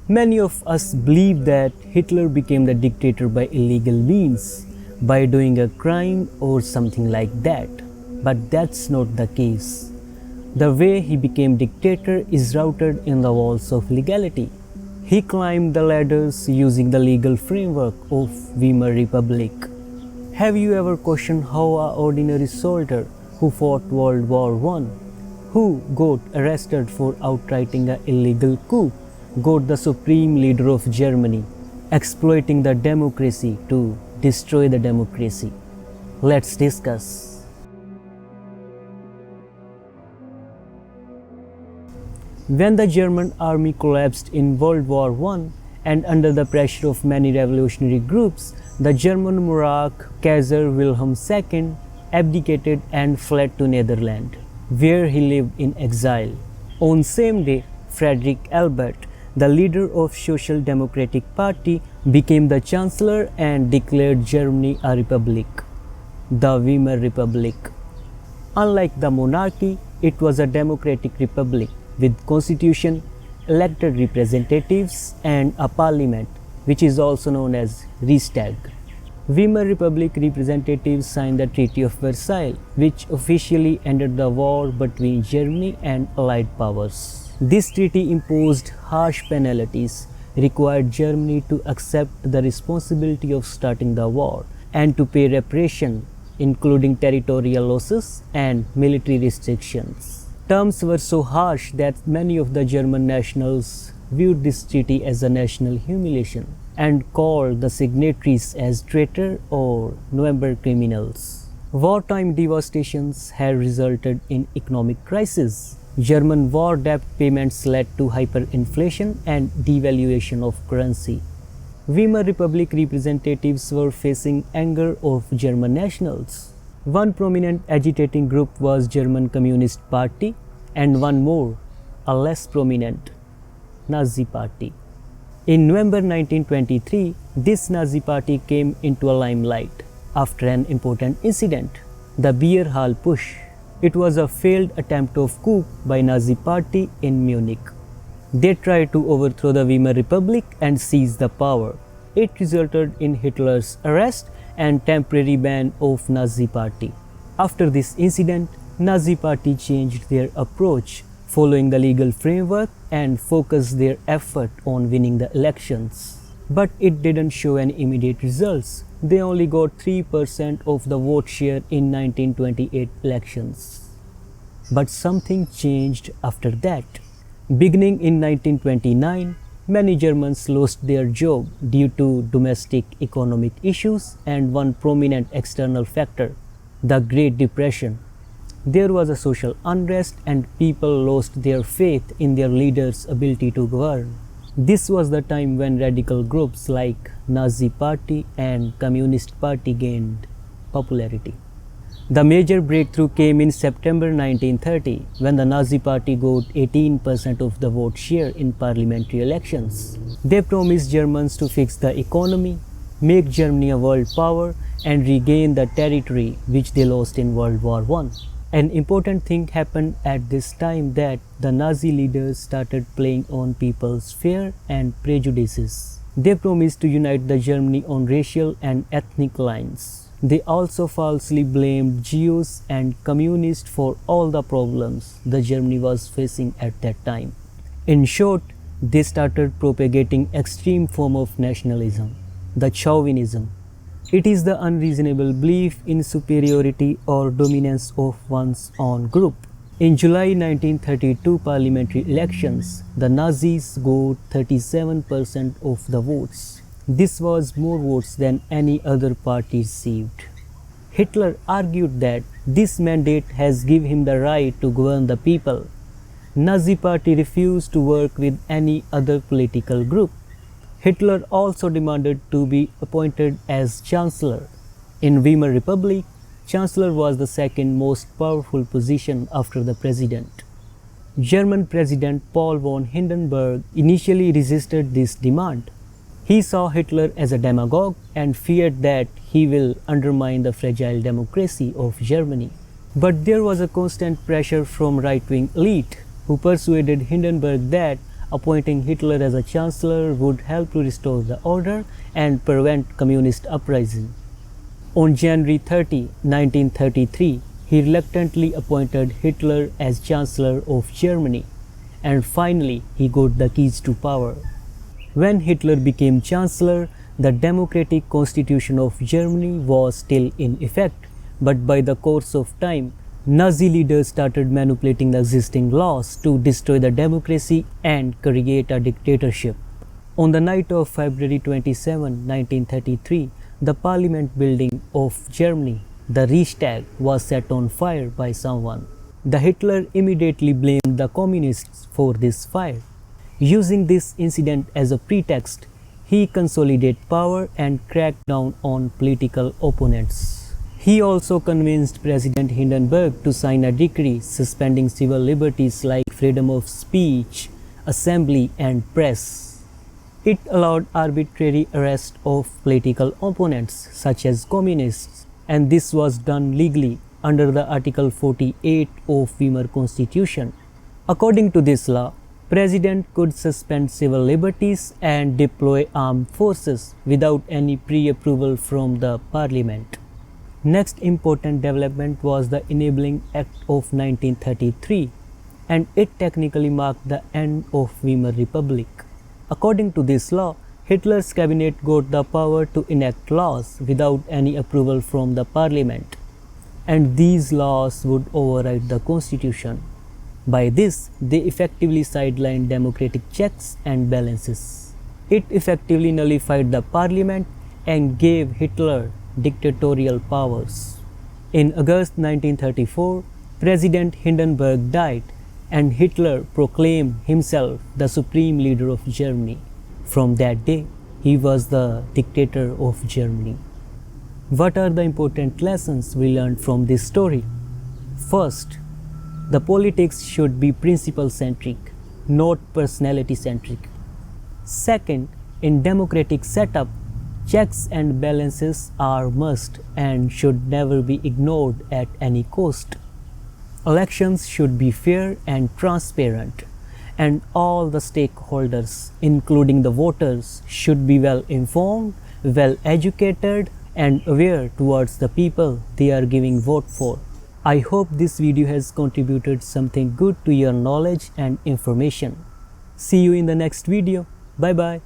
Many of us believe that Hitler became the dictator by illegal means, by doing a crime or something like that. But that's not the case. The way he became dictator is rooted in the walls of legality. He climbed the ladders using the legal framework of Weimar Republic. Have you ever questioned how an ordinary soldier who fought World War I, who got arrested for outrighting an illegal coup, got the supreme leader of Germany, exploiting the democracy to destroy the democracy? Let's discuss. When the German army collapsed in World War I and under the pressure of many revolutionary groups, the German monarch Kaiser Wilhelm II abdicated and fled to Netherlands, where he lived in exile. On same day, Frederick Albert, the leader of Social Democratic Party, became the chancellor and declared Germany a republic, the Weimar Republic. Unlike the monarchy, it was a democratic republic with constitution, elected representatives and a parliament, which is also known as Reichstag. Weimar Republic representatives signed the Treaty of Versailles, which officially ended the war between Germany and Allied powers. This treaty imposed harsh penalties, required Germany to accept the responsibility of starting the war and to pay reparation, including territorial losses and military restrictions. Terms were so harsh that many of the German nationals viewed this treaty as a national humiliation and called the signatories as traitor or November criminals. Wartime devastations had resulted in economic crisis. German war debt payments led to hyperinflation and devaluation of currency. Weimar Republic representatives were facing anger of German nationals. One prominent agitating group was German Communist Party and one more, a less prominent, Nazi Party. In November 1923, this Nazi Party came into a limelight after an important incident, the Beer Hall Push. It was a failed attempt of coup by Nazi Party in Munich. They tried to overthrow the Weimar Republic and seize the power. It resulted in Hitler's arrest and temporary ban of Nazi Party. After this incident, Nazi Party changed their approach, following the legal framework and focused their effort on winning the elections. But it didn't show any immediate results. They only got 3% of the vote share in 1928 elections. But something changed after that. Beginning in 1929, many Germans lost their job due to domestic economic issues and one prominent external factor, the Great Depression. There was a social unrest and people lost their faith in their leaders' ability to govern. This was the time when radical groups like Nazi Party and Communist Party gained popularity. The major breakthrough came in September 1930 when the Nazi Party got 18% of the vote share in parliamentary elections. They promised Germans to fix the economy, make Germany a world power and regain the territory which they lost in World War I. An important thing happened at this time, that the Nazi leaders started playing on people's fear and prejudices. They promised to unite the Germany on racial and ethnic lines. They also falsely blamed Jews and communists for all the problems the Germany was facing at that time. In short, they started propagating extreme form of nationalism, the chauvinism. It is the unreasonable belief in superiority or dominance of one's own group. In July 1932 parliamentary elections, the Nazis got 37% of the votes. This was more votes than any other party received. Hitler argued that this mandate has given him the right to govern the people. Nazi Party refused to work with any other political group. Hitler also demanded to be appointed as Chancellor. In Weimar Republic, Chancellor was the second most powerful position after the President. German President Paul von Hindenburg initially resisted this demand. He saw Hitler as a demagogue and feared that he will undermine the fragile democracy of Germany. But there was a constant pressure from right-wing elite who persuaded Hindenburg that appointing Hitler as a chancellor would help to restore the order and prevent communist uprising. On January 30, 1933, he reluctantly appointed Hitler as Chancellor of Germany, and finally he got the keys to power. When Hitler became Chancellor, the democratic constitution of Germany was still in effect, but by the course of time, Nazi leaders started manipulating the existing laws to destroy the democracy and create a dictatorship. On the night of February 27, 1933, the parliament building of Germany, the Reichstag, was set on fire by someone. The Hitler immediately blamed the communists for this fire. Using this incident as a pretext, he consolidated power and cracked down on political opponents. He also convinced President Hindenburg to sign a decree suspending civil liberties like freedom of speech, assembly, and press. It allowed arbitrary arrest of political opponents such as communists, and this was done legally under the Article 48 of Weimer Constitution. According to this law, President could suspend civil liberties and deploy armed forces without any pre-approval from the parliament. Next important development was the Enabling Act of 1933, and it technically marked the end of Weimar Republic. According to this law, Hitler's cabinet got the power to enact laws without any approval from the parliament, and these laws would override the constitution. By this, they effectively sidelined democratic checks and balances. It effectively nullified the parliament and gave Hitler dictatorial powers. In August 1934, President Hindenburg died and Hitler proclaimed himself the supreme leader of Germany. From that day, he was the dictator of Germany. What are the important lessons we learned from this story? First, the politics should be principle-centric, not personality-centric. Second, in democratic setup, checks and balances are must and should never be ignored at any cost. Elections should be fair and transparent, and all the stakeholders, including the voters, should be well informed, well educated, and aware towards the people they are giving vote for. I hope this video has contributed something good to your knowledge and information. See you in the next video. Bye bye.